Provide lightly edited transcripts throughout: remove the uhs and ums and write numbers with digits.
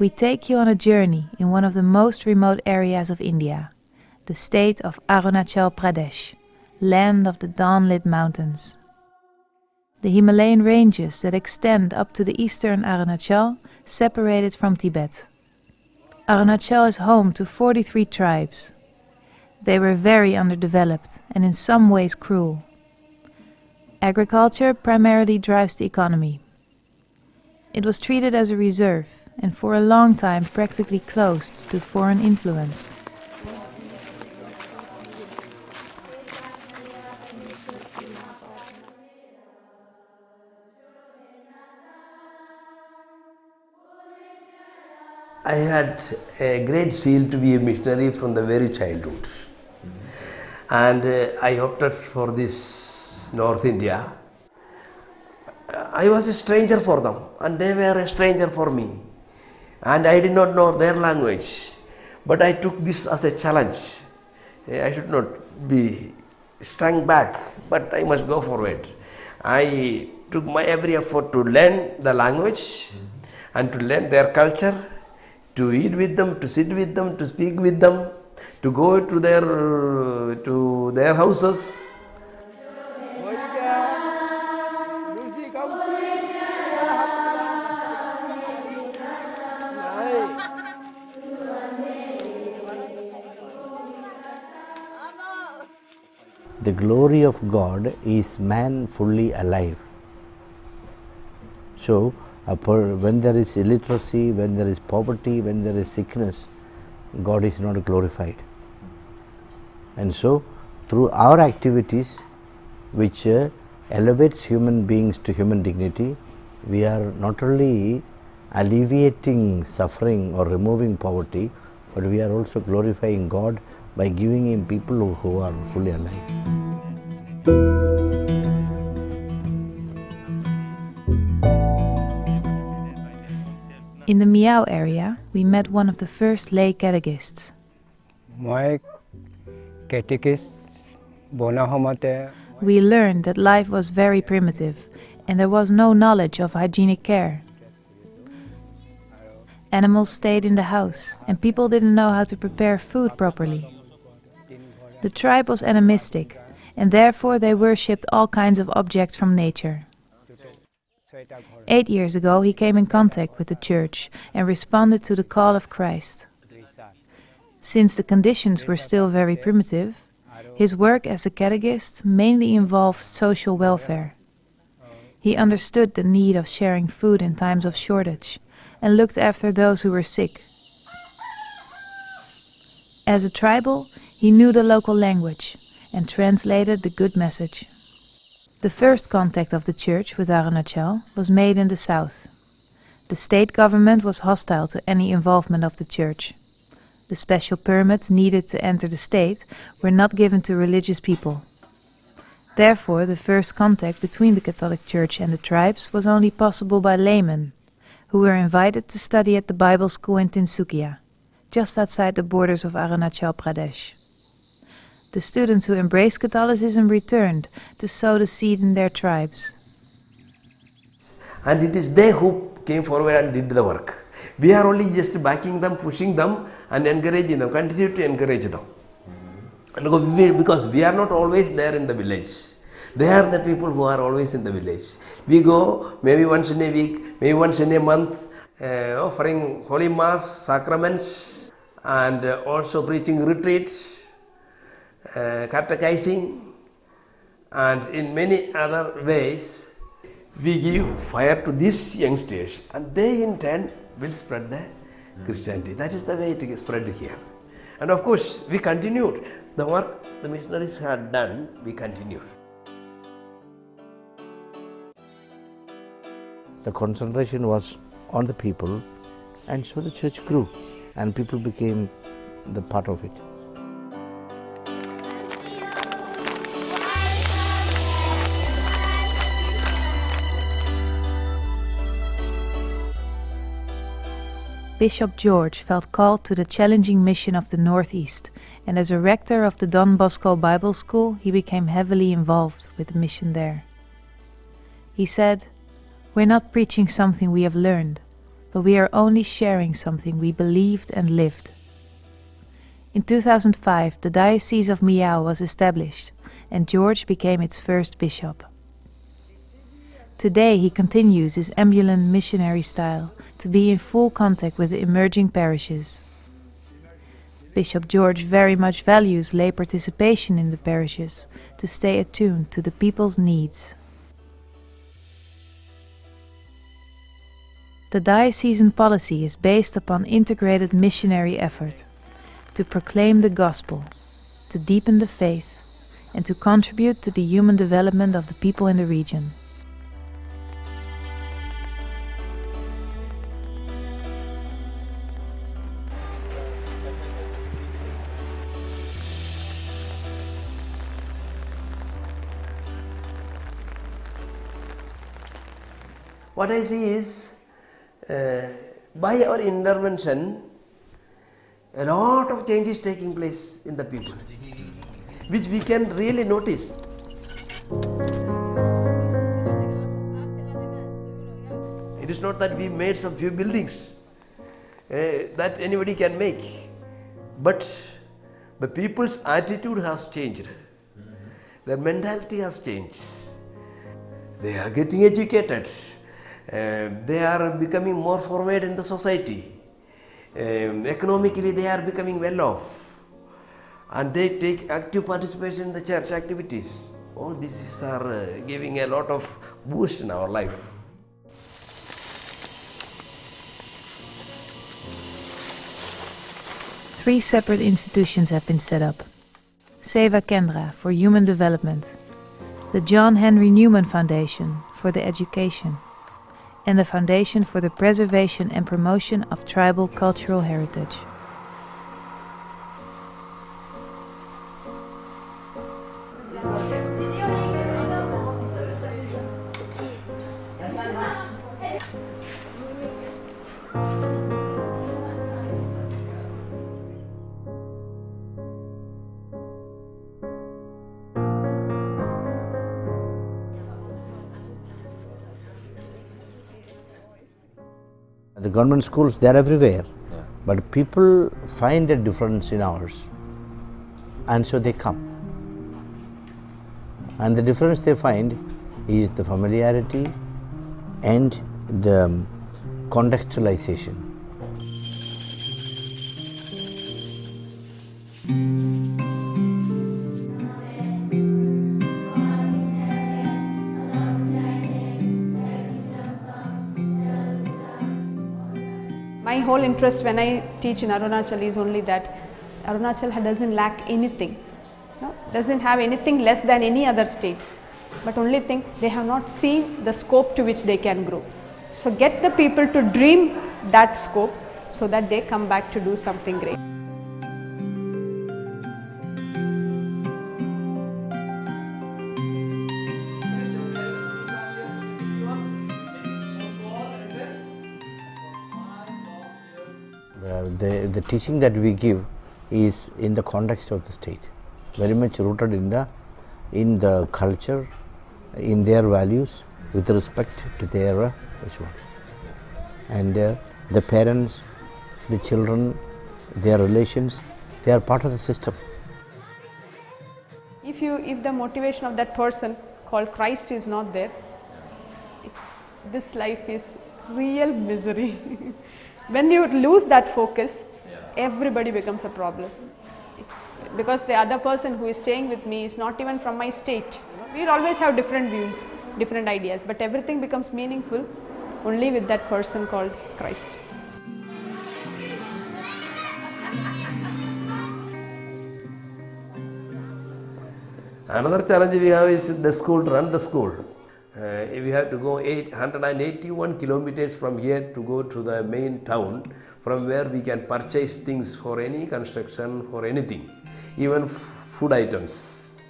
We take you on a journey in one of the most remote areas of India, the state of Arunachal Pradesh, land of the dawn-lit mountains. The Himalayan ranges that extend up to the eastern Arunachal separate it from Tibet. Arunachal is home to 43 tribes. They were very underdeveloped and in some ways cruel. Agriculture primarily drives the economy. It was treated as a reserve and for a long time practically closed to foreign influence. I had a great zeal to be a missionary from the very childhood. And I opted for this North India. I was a stranger for them and they were a stranger for me. And I did not know their language. But I took this as a challenge. I should not be strung back, but I must go forward. I took my every effort to learn the language and to learn their culture, to eat with them, to sit with them, to speak with them, to go to their houses. The glory of God is man fully alive. So, when there is illiteracy, when there is poverty, when there is sickness, God is not glorified. And so, through our activities, which elevates human beings to human dignity, we are not only alleviating suffering or removing poverty, but we are also glorifying God by giving Him people who are fully alive. In the Miao area, we met one of the first lay catechists. My catechist, We learned that life was very primitive and there was no knowledge of hygienic care. Animals stayed in the house and people didn't know how to prepare food properly. The tribe was animistic and therefore they worshipped all kinds of objects from nature. 8 years ago he came in contact with the church and responded to the call of Christ. Since the conditions were still very primitive, his work as a catechist mainly involved social welfare. He understood the need of sharing food in times of shortage and looked after those who were sick. As a tribal, he knew the local language and translated the good message. The first contact of the church with Arunachal was made in the south. The state government was hostile to any involvement of the church. The special permits needed to enter the state were not given to religious people. Therefore, the first contact between the Catholic Church and the tribes was only possible by laymen, who were invited to study at the Bible school in Tinsukia, just outside the borders of Arunachal Pradesh. The students who embraced Catholicism returned to sow the seed in their tribes. And it is they who came forward and did the work. We are only just backing them, pushing them and encouraging them, continue to encourage them. Because we are not always there in the village. They are the people who are always in the village. We go maybe once in a week, maybe once in a month, offering Holy Mass, sacraments, and also preaching retreats, catechizing, and in many other ways. We give fire to these youngsters and they in turn will spread the Christianity. That is the way it is spread here. And of course, we continued. The work the missionaries had done, we continued. The concentration was on the people, and so the church grew and people became the part of it. Bishop George felt called to the challenging mission of the Northeast, and as a rector of the Don Bosco Bible School, he became heavily involved with the mission there. He said, "We're not preaching something we have learned. but we are only sharing something we believed and lived. In 2005, the Diocese of Miao was established, and George became its first bishop. Today he continues his ambulant missionary style to be in full contact with the emerging parishes. Bishop George very much values lay participation in the parishes to stay attuned to the people's needs. The diocesan policy is based upon integrated missionary effort to proclaim the gospel, to deepen the faith, and to contribute to the human development of the people in the region. What I see is, by our intervention, a lot of change is taking place in the people, which we can really notice. It is not that we made some few buildings that anybody can make, but the people's attitude has changed. Their mentality has changed. They are getting educated. They are becoming more forward in the society. Economically, they are becoming well off. And they take active participation in the church activities. All these are giving a lot of boost in our life. Three separate institutions have been set up. Seva Kendra for human development, the John Henry Newman Foundation for the education, and the Foundation for the Preservation and Promotion of Tribal Cultural Heritage. The government schools, they are everywhere, but people find a difference in ours, and so they come. And the difference they find is the familiarity and the contextualization. My whole interest when I teach in Arunachal is only that Arunachal doesn't lack anything, no? Doesn't have anything less than any other states, but only thing they have not seen the scope to which they can grow. So get the people to dream that scope so that they come back to do something great. The teaching that we give is in the context of the state, very much rooted in the culture, in their values, with respect to their and the parents, the children, their relations, they are part of the system. If the motivation of that person called Christ is not there, this life is real misery. When you lose that focus, everybody becomes a problem. It's because the other person who is staying with me is not even from my state. We always have different views, different ideas, but everything becomes meaningful only with that person called Christ. Another challenge we have is the school, to run the school. We have to go 881 kilometers from here to go to the main town, from where we can purchase things for any construction, for anything, even food items.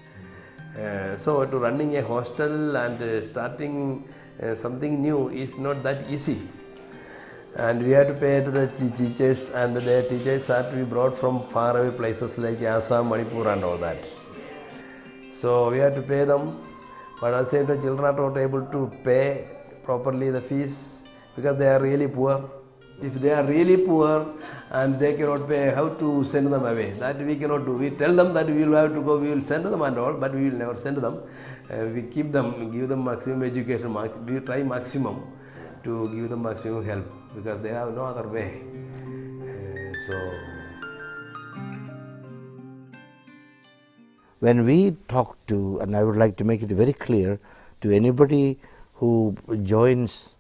So to running a hostel and starting something new is not that easy. And we have to pay to the teachers, and their teachers are to be brought from faraway places like Assam, Manipur and all that. So we have to pay them, but at the same time children are not able to pay properly the fees because they are really poor. If they are really poor and they cannot pay, how to send them away? That we cannot do. We tell them that we will have to go, we will send them and all, but we will never send them. We keep them, give them maximum education, we try maximum to give them maximum help because they have no other way. When we talk to, and I would like to make it very clear to anybody who joins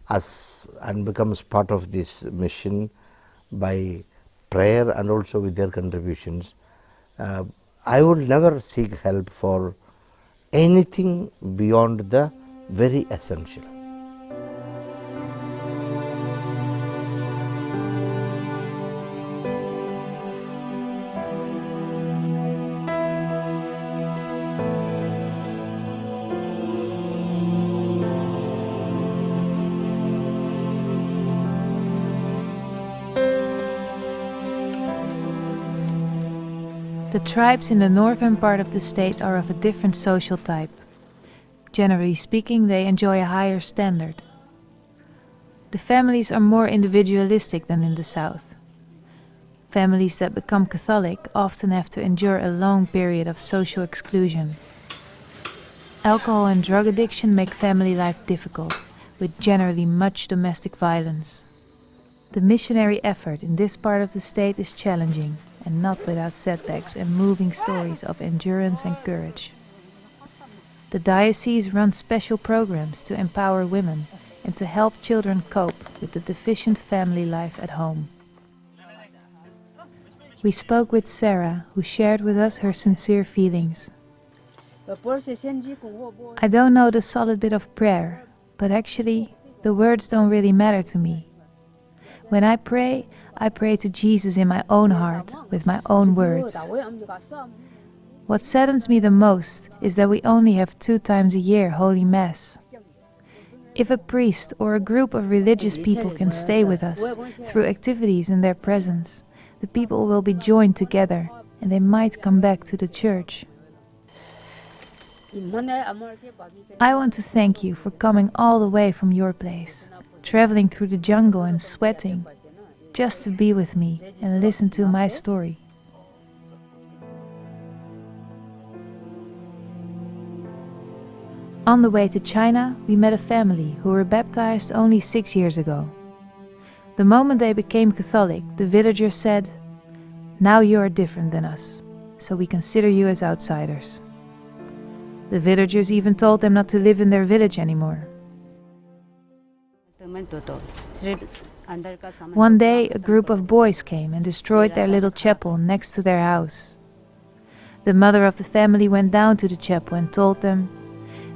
us and becomes part of this mission by prayer and also with their contributions, I would never seek help for anything beyond the very essential. The tribes in the northern part of the state are of a different social type. Generally speaking, they enjoy a higher standard. The families are more individualistic than in the south. Families that become Catholic often have to endure a long period of social exclusion. Alcohol and drug addiction make family life difficult, with generally much domestic violence. The missionary effort in this part of the state is challenging, and not without setbacks and moving stories of endurance and courage. The diocese runs special programs to empower women and to help children cope with the deficient family life at home. We spoke with Sarah, who shared with us her sincere feelings. I don't know the solid bit of prayer, but actually the words don't really matter to me. When I pray to Jesus in my own heart, with my own words. What saddens me the most is that we only have 2 times a year Holy Mass. If a priest or a group of religious people can stay with us through activities in their presence, the people will be joined together and they might come back to the church. I want to thank you for coming all the way from your place, traveling through the jungle and sweating, just to be with me and listen to my story. On the way to China, we met a family who were baptized only 6 years ago. The moment they became Catholic, the villagers said, "Now you are different than us, so we consider you as outsiders." The villagers even told them not to live in their village anymore. One day, a group of boys came and destroyed their little chapel next to their house. The mother of the family went down to the chapel and told them,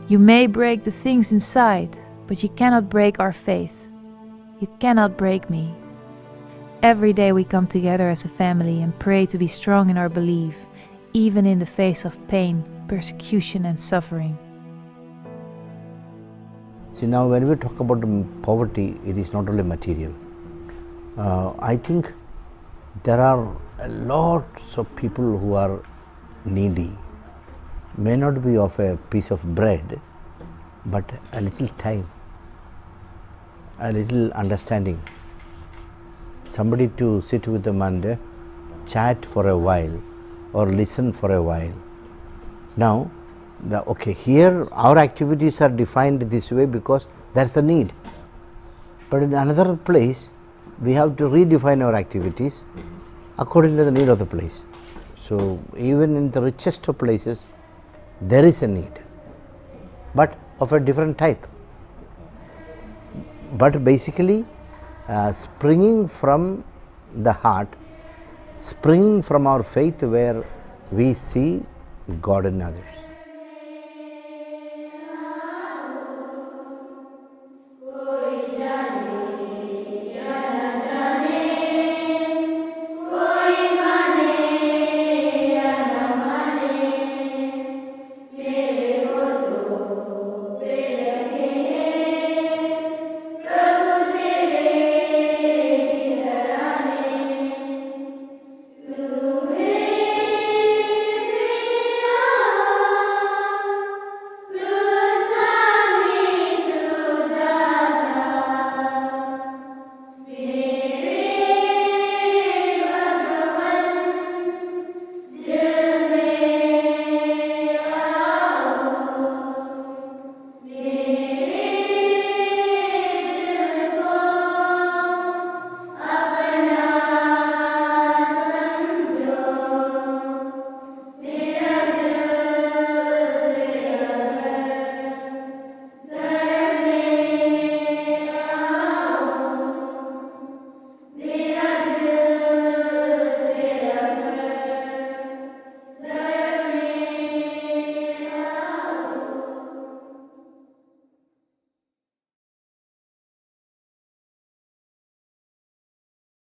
"You may break the things inside, but you cannot break our faith. You cannot break me." Every day we come together as a family and pray to be strong in our belief, even in the face of pain, persecution and suffering. See, now when we talk about poverty, it is not only material. I think there are lots of people who are needy, may not be of a piece of bread, but a little time, a little understanding, somebody to sit with them and chat for a while or listen for a while. Now, here our activities are defined this way because that's the need. But in another place, we have to redefine our activities according to the need of the place. So, even in the richest of places, there is a need, but of a different type. But basically, springing from the heart, springing from our faith where we see God in others.